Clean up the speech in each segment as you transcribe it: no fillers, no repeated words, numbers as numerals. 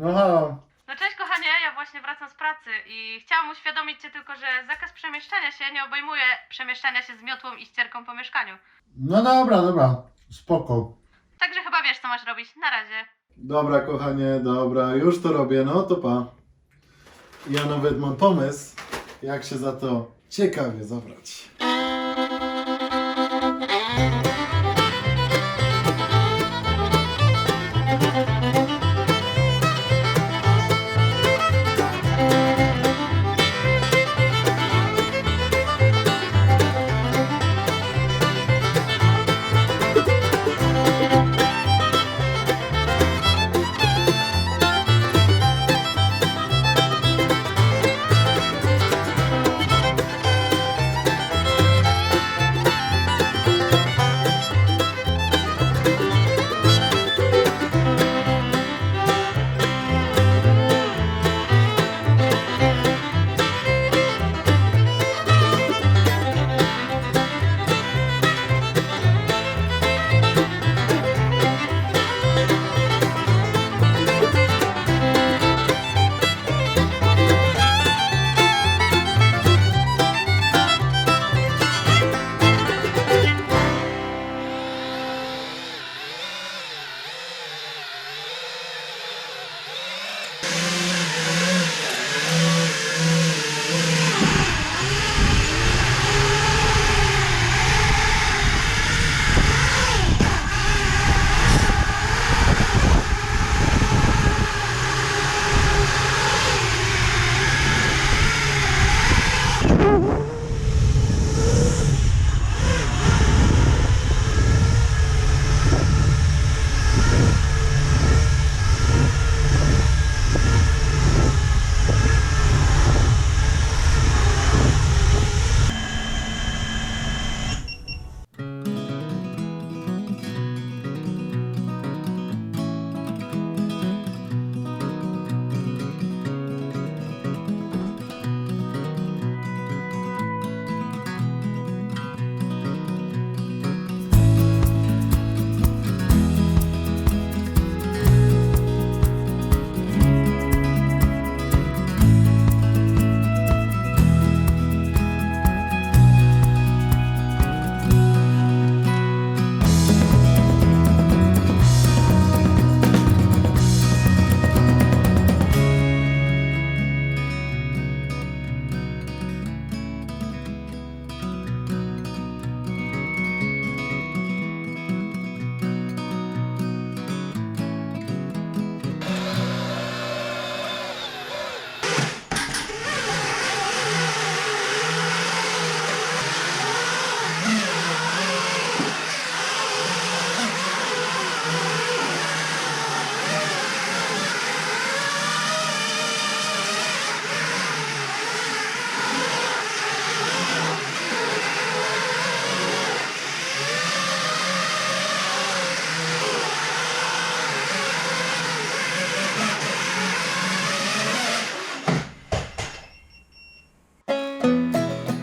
Aha. No cześć kochanie, ja właśnie wracam z pracy i chciałam uświadomić Cię tylko, że zakaz przemieszczania się nie obejmuje przemieszczania się z miotłą i ścierką po mieszkaniu. No dobra, spoko. Także chyba wiesz, co masz robić. Na razie. Dobra, kochanie, dobra, już to robię, no to pa. Ja nawet mam pomysł, jak się za to ciekawie zabrać.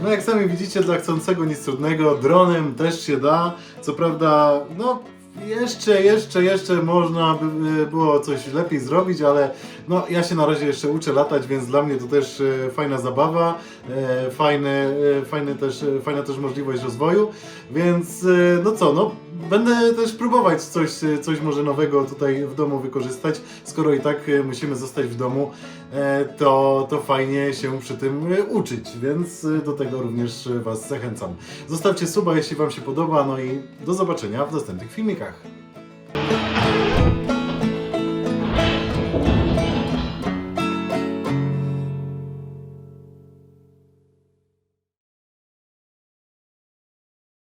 No jak sami widzicie, dla chcącego nic trudnego, dronem też się da. Co prawda, no jeszcze można by było coś lepiej zrobić, ale no ja się na razie jeszcze uczę latać, więc dla mnie to też fajna zabawa, fajna też możliwość rozwoju, więc no co, no będę też próbować coś może nowego tutaj w domu wykorzystać, skoro i tak musimy zostać w domu, to fajnie się przy tym uczyć, więc do tego również Was zachęcam. Zostawcie suba, jeśli Wam się podoba, no i do zobaczenia w następnych filmikach.